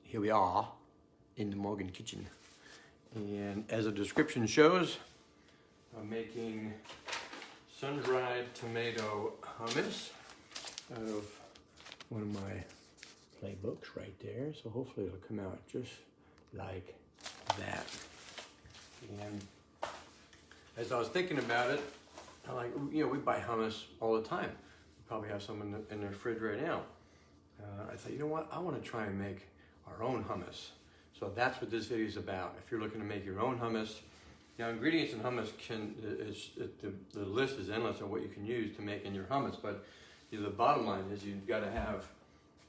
Here we are in the Morgan kitchen. And as the description shows, I'm making sun-dried tomato hummus out of one of my playbooks right there. So hopefully it'll come out just like that. And as I was thinking about it, I'm like, you know, we buy hummus all the time. We probably have some in the fridge right now. I thought, you know what? I want to try and make our own hummus. So that's what this video is about. If you're looking to make your own hummus, now ingredients in hummus the list is endless of what you can use to make in your hummus. But you know, the bottom line is you've got to have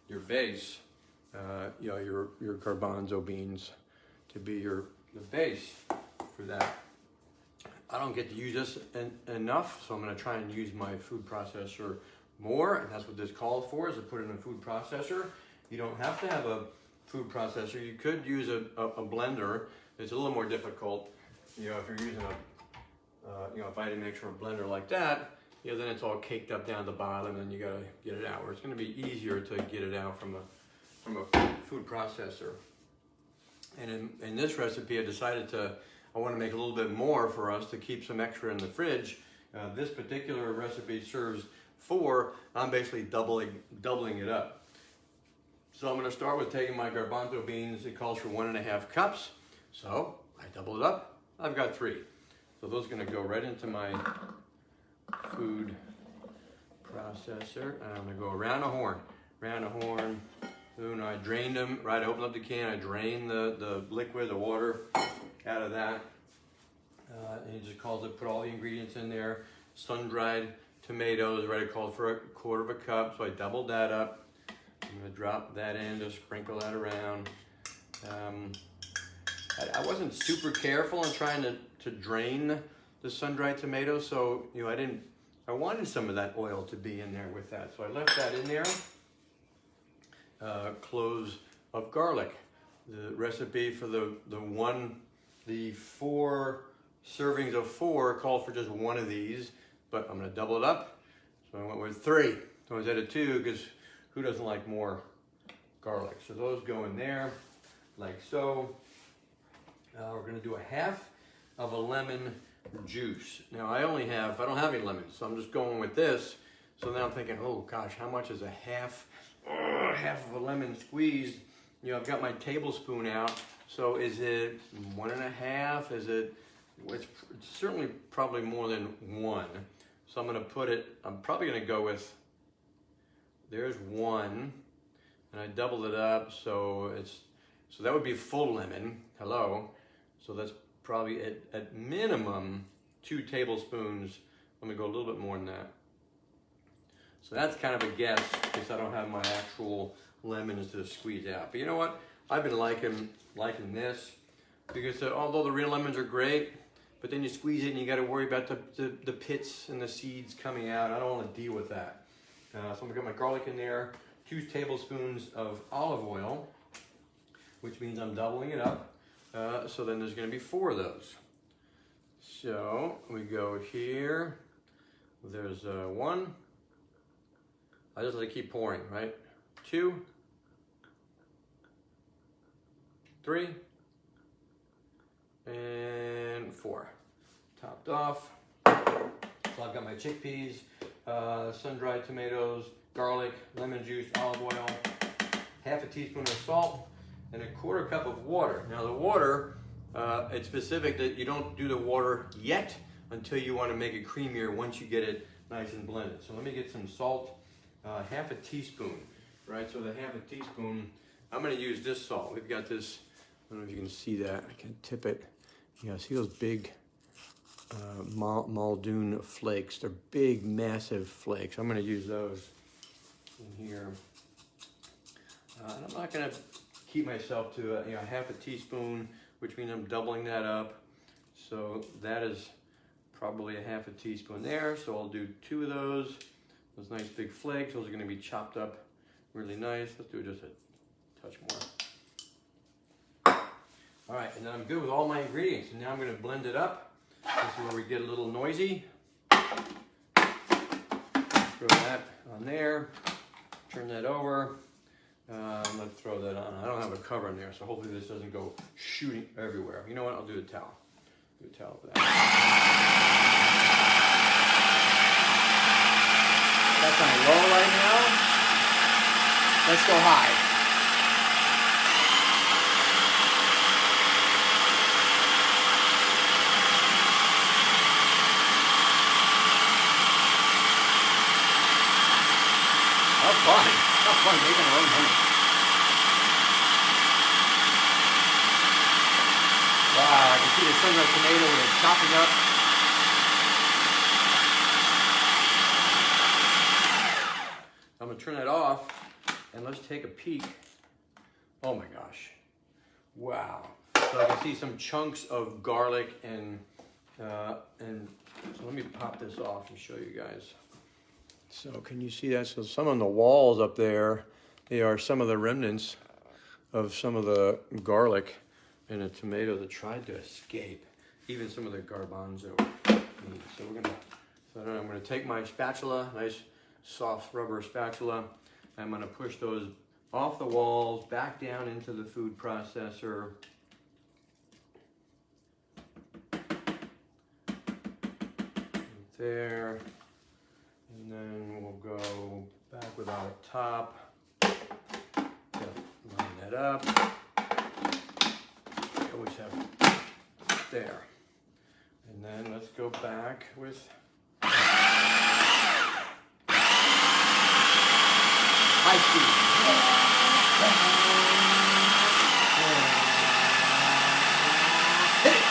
your base, you know, your garbanzo beans to be the base for that. I don't get to use this enough, so I'm going to try and use my food processor more, and that's what this calls for, is to put it in a food processor. You don't have to have a food processor. You could use a blender. It's a little more difficult, you know, if you're using a you know, a Vitamix or a blender like that. You know, then it's all caked up down the bottom, and you got to get it out. Where it's going to be easier to get it out from a food processor. And in this recipe, I decided I want to make a little bit more for us to keep some extra in the fridge. This particular recipe serves 4. I'm basically doubling it up. So I'm going to start with taking my garbanzo beans. It calls for 1.5 cups. So I double it up. I've got 3. So those are going to go right into my food processor. And I'm going to go around a horn. Boom, I drained them, right? I opened up the can, I drained the liquid, the water out of that. And it just calls it, put all the ingredients in there. Sun-dried tomatoes, right? It called for 1/4 cup, so I doubled that up. I'm gonna drop that in, just sprinkle that around. I wasn't super careful in trying to drain the sun-dried tomatoes, so you know, I wanted some of that oil to be in there with that, so I left that in there. Cloves of garlic. The recipe for the 4 servings of 4 called for just 1 of these, but I'm going to double it up. So I went with 3. So instead of 2, because who doesn't like more garlic? So those go in there like so. We're going to do 1/2 of a lemon juice. Now I don't have any lemons, so I'm just going with this. So now I'm thinking, oh gosh, how much is a half of a lemon squeezed? You know, I've got my tablespoon out. So is it 1.5? It's certainly probably more than 1. So I'm going to I'm probably going to go with, there's 1, and I doubled it up. So that would be full lemon. Hello. So that's probably at minimum 2 tablespoons. Let me go a little bit more than that. So that's kind of a guess, because I don't have my actual lemons to squeeze out. But you know what? I've been liking this, because although the real lemons are great, but then you squeeze it and you got to worry about the pits and the seeds coming out. I don't want to deal with that. So I'm going to get my garlic in there, 2 tablespoons of olive oil, which means I'm doubling it up. So then there's going to be 4 of those. So we go here. There's 1. I just let it keep pouring, right? 2, 3, and 4. Topped off. So I've got my chickpeas, sun-dried tomatoes, garlic, lemon juice, olive oil, 1/2 teaspoon of salt, and 1/4 cup of water. Now the water, it's specific that you don't do the water yet until you want to make it creamier once you get it nice and blended. So let me get some salt. 1/2 teaspoon, right? So the 1/2 teaspoon, I'm going to use this salt. We've got this, I don't know if you can see that. I can tip it. You know, see those big Muldoon flakes? They're big, massive flakes. I'm going to use those in here. And I'm not going to keep myself to 1/2 teaspoon, which means I'm doubling that up. So that is probably 1/2 teaspoon there. So I'll do 2 of those. Those nice big flakes, those are going to be chopped up really nice. Let's do just a touch more. All right, and then I'm good with all my ingredients. And now I'm going to blend it up. This is where we get a little noisy. Throw that on there. Turn that over. Let's throw that on. I don't have a cover in there, so hopefully this doesn't go shooting everywhere. You know what? I'll do a towel. Do a towel for that. That's on low right now. Let's go high. How fun making our own honey. Wow, I can see the sun-dried tomato when it's chopping up. I'm gonna turn that off and let's take a peek. Oh my gosh. Wow. So I can see some chunks of garlic and so let me pop this off and show you guys. So can you see that? So some on the walls up there, they are some of the remnants of some of the garlic and a tomato that tried to escape. Even some of the garbanzo. So I'm gonna take my spatula, nice soft rubber spatula. I'm gonna push those off the walls, back down into the food processor. Right there. And then we'll go back with our top. Line that up. We always have there. And then let's go back with high speed. Hit it.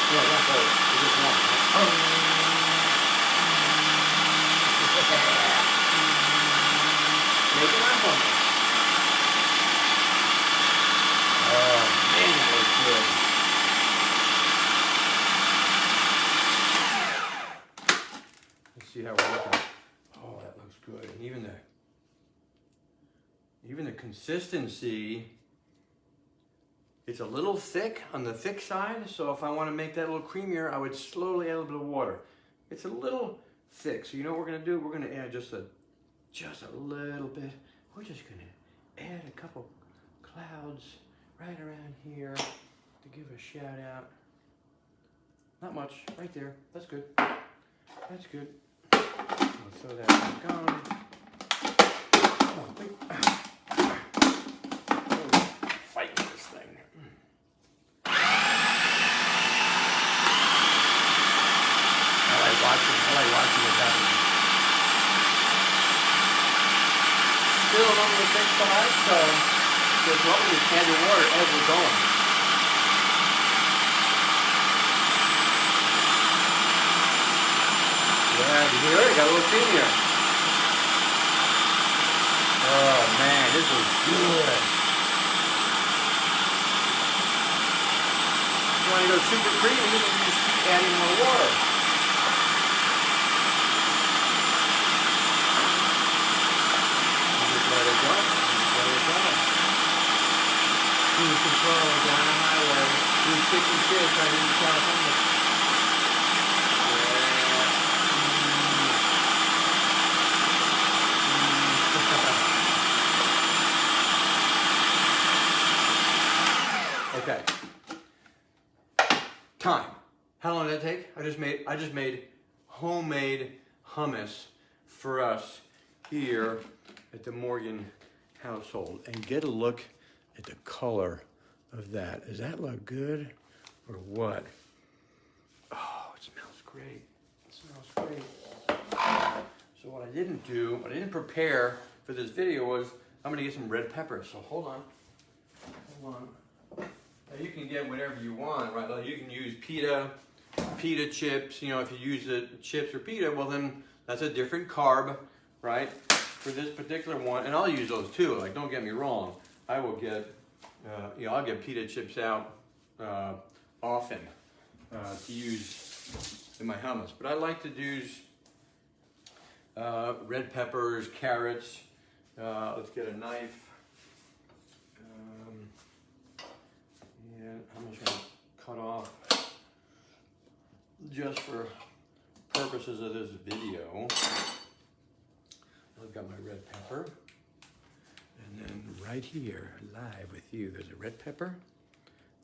Yeah, that's all. It's just one. Make it up on me. Oh man, that looks good. Let's see how we're looking. Oh, that looks good. And even the consistency, it's a little thick on the thick side, so if I want to make that a little creamier, I would slowly add a little bit of water. It's a little thick, so you know what we're going to do? We're going to add just a little bit. We're just going to add a couple clouds right around here to give a shout out. Not much, right there. That's good. That's good. I'll throw that back on. Oh, wait. Fighting this thing. I like watching what's happening. Still on the thick side, so just what we just add the water as we're going. Yeah, you hear it? Got a little creamier. Oh man, this is good. If you want to go super creamy, you can just keep adding more water. Let it go. Let it go. Cruise control down the highway. 266 right into California. Okay. Time. How long did that take? I just made homemade hummus for us here at the Morgan household, and get a look at the color of that. Does that look good or what? Oh, it smells great. It smells great. So what I didn't prepare for this video was I'm gonna get some red peppers. So hold on. Now you can get whatever you want, right? Like you can use pita chips. You know, if you use the chips or pita, well then that's a different carb, right? For this particular one, and I'll use those too. Like, don't get me wrong. I will get, I'll get pita chips out often to use in my hummus. But I like to use red peppers, carrots. Let's get a knife. And I'm just gonna cut off, just for purposes of this video, got my red pepper. And then right here, live with you, there's a red pepper.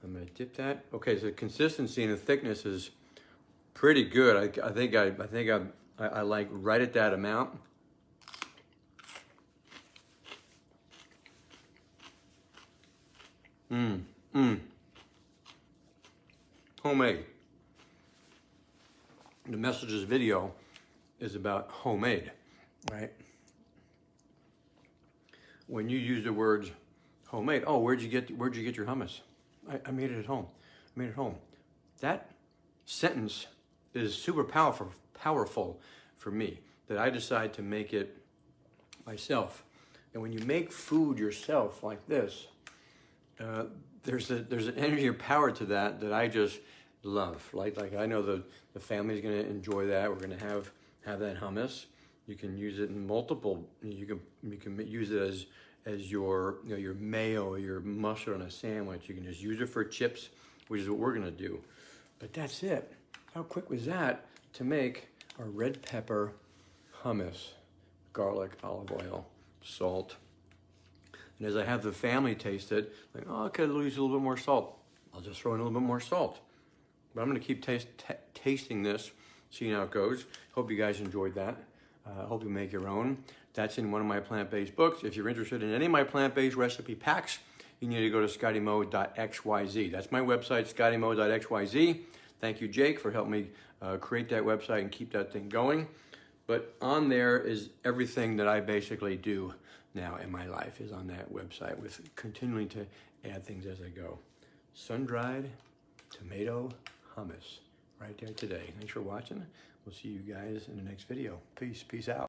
I'm gonna dip that. Okay, so the consistency and the thickness is pretty good. I think I like right at that amount. Homemade. The message of this video is about homemade, right? When you use the words homemade, oh, where'd you get your hummus? I made it at home. I made it at home. That sentence is super powerful for me, that I decide to make it myself. And when you make food yourself like this, there's an energy or power to that I just love. Like I know the family's gonna enjoy that. We're gonna have that hummus. You can use it in multiple. You can use it as your your mayo, your mustard on a sandwich. You can just use it for chips, which is what we're gonna do. But that's it. How quick was that to make our red pepper hummus? Garlic, olive oil, salt. And as I have the family taste it, like, oh, I could use a little bit more salt. I'll just throw in a little bit more salt. But I'm gonna keep tasting this, seeing how it goes. Hope you guys enjoyed that. Hope you make your own. That's in one of my plant-based books. If you're interested in any of my plant-based recipe packs, you need to go to scottymo.xyz. That's my website, scottymo.xyz. Thank you, Jake, for helping me create that website and keep that thing going. But on there is everything that I basically do now in my life is on that website, with continuing to add things as I go. Sun-dried tomato hummus right there today. Thanks for watching. We'll see you guys in the next video. Peace out.